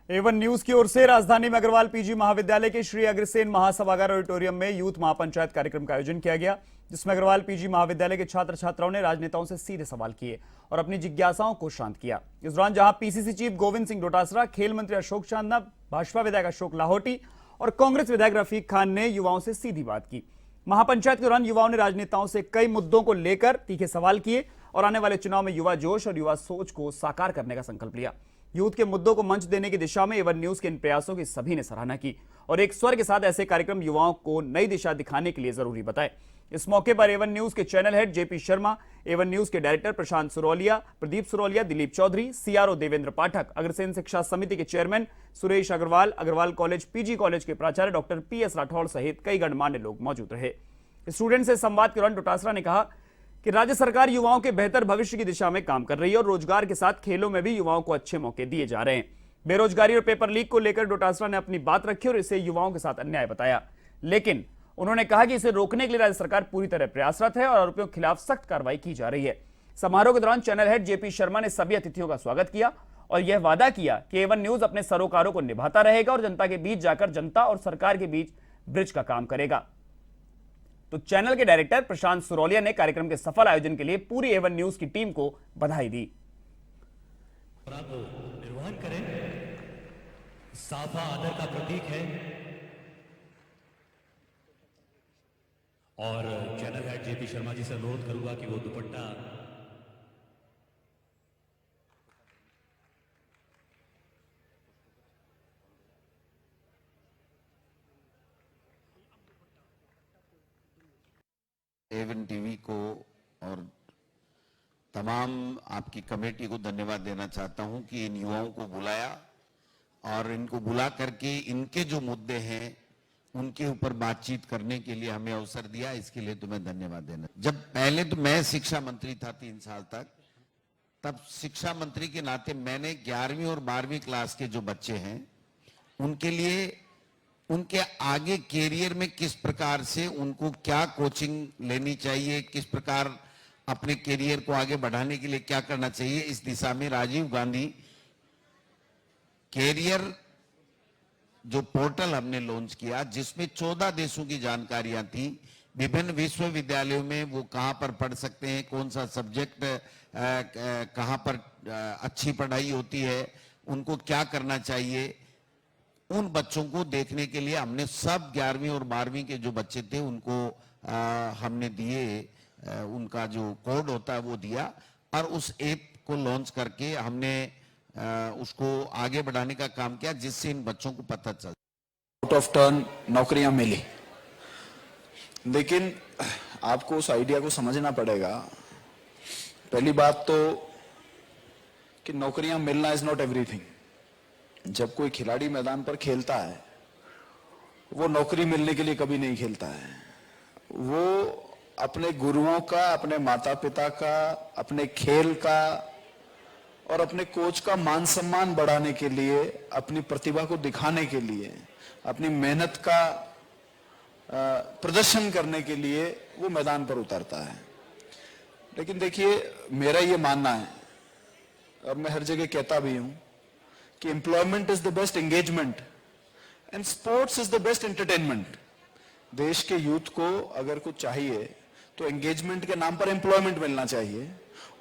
Avon news की ओर से राजधानी में अग्रवाल पीजी महाविद्यालय के श्री अग्रसेन महासभागार ऑडिटोरियम में यूथ महापंचायत कार्यक्रम का आयोजन किया गया, जिसमें अग्रवाल पीजी महाविद्यालय के छात्र छात्राओं ने राजनेताओं से सीधे सवाल किए और अपनी जिज्ञासाओं को शांत किया। इस दौरान जहां पीसीसी चीफ गोविंद सिंह डोटासरा, खेल मंत्री अशोक चांदना, भाजपा विधायक अशोक लाहौटी और कांग्रेस विधायक रफीक खान ने युवाओं से सीधी बात की। महापंचायत के दौरान युवाओं ने राजनेताओं से कई मुद्दों को लेकर तीखे सवाल किए और आने वाले चुनाव में युवा जोश और युवा सोच को साकार करने का संकल्प लिया। यूथ के मुद्दों को मंच देने की दिशा में एवन न्यूज के इन प्रयासों की सभी ने सराहना की और एक स्वर के साथ ऐसे कार्यक्रम युवाओं को नई दिशा दिखाने के लिए जरूरी बताए। इस मौके पर एवन न्यूज के channel head JP Sharma, Avon news के डायरेक्टर प्रशांत सुरौलिया, प्रदीप सुरौलिया, दिलीप चौधरी, सीआरओ देवेंद्र पाठक, अग्रसेन शिक्षा समिति के chairman Suresh Agarwal, Agarwal college PG college के प्राचार्य डॉक्टर पीएस राठौड़ सहित कई गणमान्य लोग मौजूद रहे। स्टूडेंट से संवाद के दौरान डोटासरा ने कहा कि राज्य सरकार युवाओं के बेहतर भविष्य की दिशा में काम कर रही है और रोजगार के साथ खेलों में भी युवाओं को अच्छे मौके दिए जा रहे हैं। बेरोजगारी और पेपर लीक को लेकर डोटासरा ने अपनी बात रखी और इसे युवाओं के साथ अन्याय बताया, लेकिन उन्होंने कहा कि इसे रोकने के लिए राज्य सरकार पूरी तरह प्रयासरत है और आरोपियों के खिलाफ सख्त कार्रवाई की जा रही है। समारोह के दौरान चैनल हेड जेपी शर्मा ने सभी अतिथियों का स्वागत किया और यह वादा किया कि एवन न्यूज अपने सरोकारों को निभाता रहेगा और जनता के बीच जाकर जनता और सरकार के बीच ब्रिज का काम करेगा। तो चैनल के डायरेक्टर प्रशांत सुरौलिया ने कार्यक्रम के सफल आयोजन के लिए पूरी एवन न्यूज की टीम को बधाई दी। निर्वहन करें, साफा आदर का प्रतीक है और channel head JP Sharma ji से अनुरोध करूंगा कि वो दुपट्टा एवन टीवी को और तमाम आपकी कमेटी को धन्यवाद देना चाहता हूं कि इन युवाओं को बुलाया और इनको बुला करके इनके जो मुद्दे हैं उनके ऊपर बातचीत करने के लिए हमें अवसर दिया, इसके लिए तुम्हें धन्यवाद देना। जब पहले तो मैं शिक्षा मंत्री था 3 साल तक, तब शिक्षा मंत्री के नाते मैंने 11वीं और 12वीं क्लास के जो बच्चे हैं उनके लिए उनके आगे कैरियर में किस प्रकार से उनको क्या कोचिंग लेनी चाहिए, किस प्रकार अपने कैरियर को आगे बढ़ाने के लिए क्या करना चाहिए, इस दिशा में राजीव गांधी कैरियर जो पोर्टल हमने लॉन्च किया, जिसमें 14 देशों की जानकारियां थी, विभिन्न विश्वविद्यालयों में वो कहां पर पढ़ सकते हैं, कौन सा सब्जेक्ट कहां पर अच्छी पढ़ाई होती है, उनको क्या करना चाहिए, उन बच्चों को देखने के लिए हमने सब 11वीं और 12वीं के जो बच्चे थे उनको हमने दिए, उनका जो कोड होता है वो दिया और उस ऐप को लॉन्च करके हमने उसको आगे बढ़ाने का काम किया, जिससे इन बच्चों को पता चल आउट ऑफ टर्न नौकरियां मिली। लेकिन आपको उस आइडिया को समझना पड़ेगा। पहली बात तो कि नौकरियां मिलना इज नॉट एवरीथिंग। जब कोई खिलाड़ी मैदान पर खेलता है वो नौकरी मिलने के लिए कभी नहीं खेलता है, वो अपने गुरुओं का, अपने माता पिता का, अपने खेल का और अपने कोच का मान सम्मान बढ़ाने के लिए, अपनी प्रतिभा को दिखाने के लिए, अपनी मेहनत का प्रदर्शन करने के लिए वो मैदान पर उतरता है। लेकिन देखिए, मेरा ये मानना है और मैं हर जगह कहता भी हूं कि employment is the best engagement and sports is the best entertainment. देश के यूथ को अगर कुछ चाहिए तो एंगेजमेंट के नाम पर एम्प्लॉयमेंट मिलना चाहिए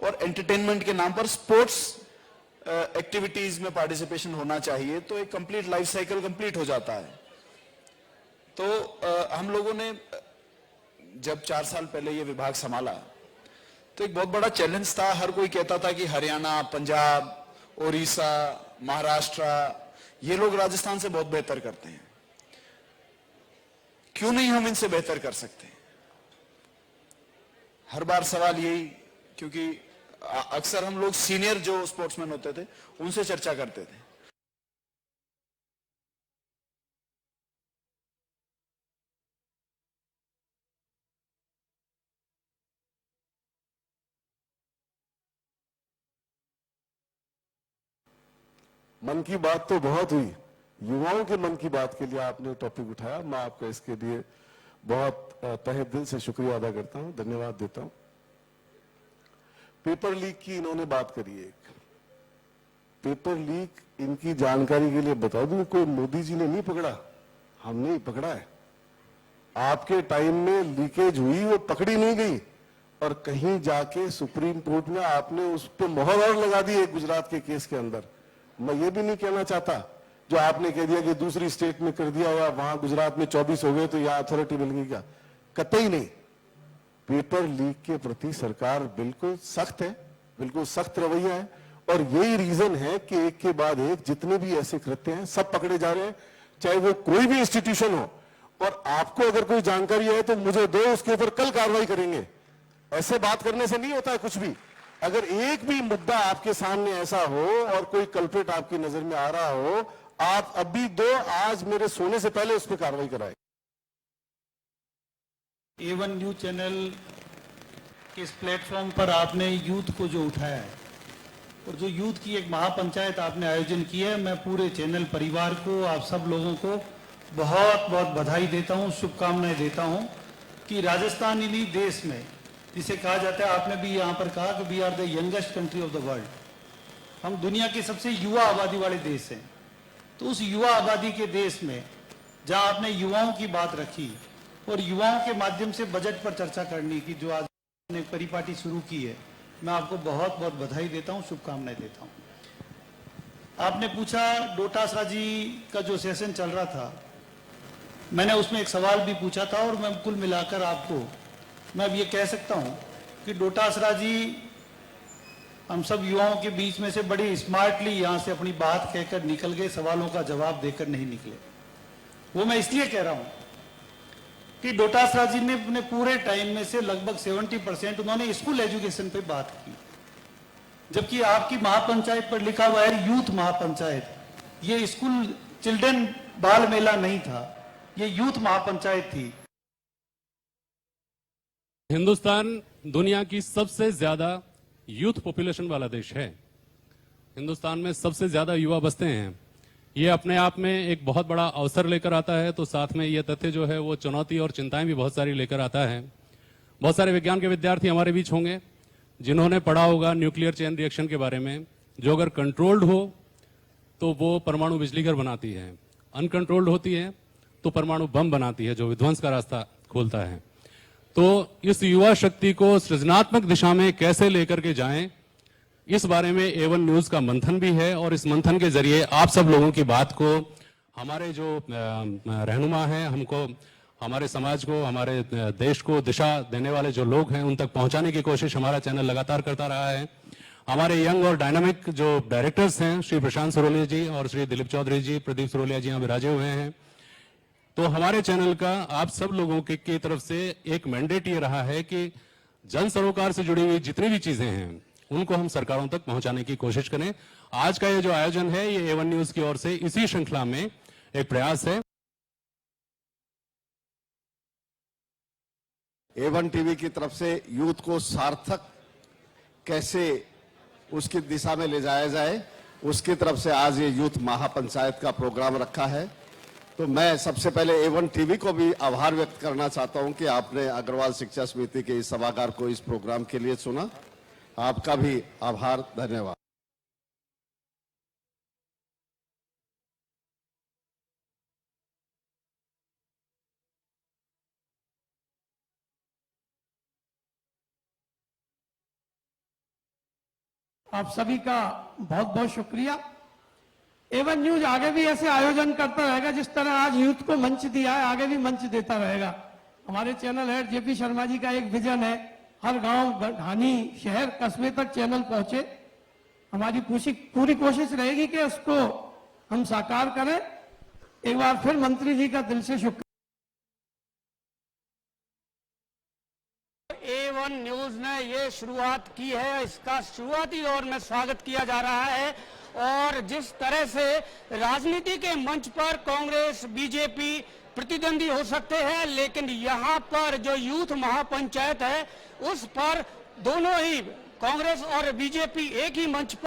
और एंटरटेनमेंट के नाम पर स्पोर्ट्स एक्टिविटीज में पार्टिसिपेशन होना चाहिए, तो एक कंप्लीट लाइफ साइकिल कंप्लीट हो जाता है। तो हम लोगों ने जब 4 साल पहले ये विभाग संभाला तो एक बहुत बड़ा चैलेंज था। हर कोई कहता था कि हरियाणा, पंजाब, ओडिशा, महाराष्ट्र, ये लोग राजस्थान से बहुत बेहतर करते हैं, क्यों नहीं हम इनसे बेहतर कर सकते? हर बार सवाल यही, क्योंकि अक्सर हम लोग सीनियर जो स्पोर्ट्समैन होते थे उनसे चर्चा करते थे। मन की बात तो बहुत हुई, युवाओं के मन की बात के लिए आपने टॉपिक उठाया, मैं आपका इसके लिए बहुत तहे दिल से शुक्रिया अदा करता हूं, धन्यवाद देता हूं। पेपर लीक की इन्होंने बात करी। एक पेपर लीक इनकी जानकारी के लिए बता दूं, कोई मोदी जी ने नहीं पकड़ा, हमने ही पकड़ा है। आपके टाइम में लीकेज हुई, वो पकड़ी नहीं गई और कहीं जाके सुप्रीम कोर्ट में आपने उस पर मोहर और लगा दी है गुजरात के केस के अंदर। मैं ये भी नहीं कहना चाहता जो आपने कह दिया कि दूसरी स्टेट में कर दिया या वहां गुजरात में 24 हो गए तो यहां अथॉरिटी मिल गई, क्या? कतई नहीं। पेपर लीक के प्रति सरकार बिल्कुल सख्त है, बिल्कुल सख्त रवैया है और यही रीजन है कि एक के बाद एक जितने भी ऐसे कृत्य हैं सब पकड़े जा रहे हैं, चाहे वो कोई भी इंस्टीट्यूशन हो। और आपको अगर कोई जानकारी है तो मुझे दो, उसके ऊपर कल कार्रवाई करेंगे। ऐसे बात करने से नहीं होता है कुछ भी। अगर एक भी मुद्दा आपके सामने ऐसा हो और कोई कल्प्रिट आपकी नजर में आ रहा हो, आप अभी दो, आज मेरे सोने से पहले उस पर कार्रवाई कराएं। A1 न्यूज चैनल के इस प्लेटफॉर्म पर आपने यूथ को जो उठाया है और जो यूथ की एक महापंचायत आपने आयोजन की है, मैं पूरे चैनल परिवार को, आप सब लोगों को बहुत बहुत बधाई देता हूं, शुभकामनाएं देता हूं कि राजस्थान इन्हीं देश में, जिसे कहा जाता है, आपने भी यहाँ पर कहा कि we are the youngest country of the world, हम दुनिया के सबसे युवा आबादी वाले देश हैं। तो उस युवा आबादी के देश में जहाँ आपने युवाओं की बात रखी और युवाओं के माध्यम से बजट पर चर्चा करने की जो आज ने परिपाटी शुरू की है, मैं आपको बहुत बहुत बधाई देता हूँ, शुभकामनाएं देता हूँ। आपने पूछा डोटासरा जी का जो सेशन चल रहा था, मैंने उसमें एक सवाल भी पूछा था और मैं कुल मिलाकर आपको मैं अब ये कह सकता हूँ कि डोटासरा जी हम सब युवाओं के बीच में से बड़ी स्मार्टली यहाँ से अपनी बात कहकर निकल गए, सवालों का जवाब देकर नहीं निकले। वो मैं इसलिए कह रहा हूँ कि डोटासरा जी ने अपने पूरे टाइम में से लगभग 70% उन्होंने स्कूल एजुकेशन पे बात की, जबकि आपकी महापंचायत पर लिखा हुआ है यूथ महापंचायत। ये स्कूल चिल्ड्रन बाल मेला नहीं था, ये यूथ महापंचायत थी। हिंदुस्तान दुनिया की सबसे ज्यादा यूथ पॉपुलेशन वाला देश है। हिंदुस्तान में सबसे ज्यादा युवा बसते हैं। ये अपने आप में एक बहुत बड़ा अवसर लेकर आता है, तो साथ में ये तथ्य जो है वो चुनौती और चिंताएं भी बहुत सारी लेकर आता है। बहुत सारे विज्ञान के विद्यार्थी हमारे बीच होंगे जिन्होंने पढ़ा होगा न्यूक्लियर चेन रिएक्शन के बारे में, जो अगर कंट्रोल्ड हो तो वो परमाणु बिजली घर बनाती है, अनकंट्रोल्ड होती है तो परमाणु बम बनाती है जो विध्वंस का रास्ता खोलता है। तो इस युवा शक्ति को सृजनात्मक दिशा में कैसे लेकर के जाएं, इस बारे में A1 न्यूज का मंथन भी है और इस मंथन के जरिए आप सब लोगों की बात को, हमारे जो रहनुमा हैं, हमको, हमारे समाज को, हमारे देश को दिशा देने वाले जो लोग हैं, उन तक पहुंचाने की कोशिश हमारा चैनल लगातार करता रहा है। हमारे यंग और डायनामिक जो डायरेक्टर्स हैं, श्री प्रशांत सरोलिया जी और श्री दिलीप चौधरी जी, प्रदीप सरोलिया जी यहाँ विराजे हुए हैं। तो हमारे चैनल का आप सब लोगों की तरफ से एक मैंडेट ये रहा है कि जन सरोकार से जुड़ी हुई जितनी भी चीजें हैं उनको हम सरकारों तक पहुंचाने की कोशिश करें। आज का ये जो आयोजन है ये A1 न्यूज की ओर से इसी श्रृंखला में एक प्रयास है। A1 टीवी की तरफ से यूथ को सार्थक कैसे उसकी दिशा में ले जाया जाए, उसकी तरफ से आज ये यूथ महापंचायत का प्रोग्राम रखा है। तो मैं सबसे पहले A1 टीवी को भी आभार व्यक्त करना चाहता हूं कि आपने अग्रवाल शिक्षा समिति के इस सभागार को इस प्रोग्राम के लिए चुना। आपका भी आभार, धन्यवाद। आप सभी का बहुत बहुत शुक्रिया। A1 न्यूज आगे भी ऐसे आयोजन करता रहेगा, जिस तरह आज यूथ को मंच दिया है आगे भी मंच देता रहेगा। हमारे channel head JP Sharma ji का एक विजन है, हर गांव, ढानी, शहर, कस्बे तक चैनल पहुंचे। हमारी पूरी कोशिश रहेगी कि उसको हम साकार करें। एक बार फिर मंत्री जी का दिल से शुक्रिया। A1 न्यूज ने ये शुरुआत की है, इसका शुरुआती दौर में स्वागत किया जा रहा है। और जिस तरह से राजनीति के मंच पर कांग्रेस, बीजेपी प्रतिद्वंदी हो सकते हैं, लेकिन यहाँ पर जो यूथ महापंचायत है उस पर दोनों ही कांग्रेस और बीजेपी एक ही मंच पर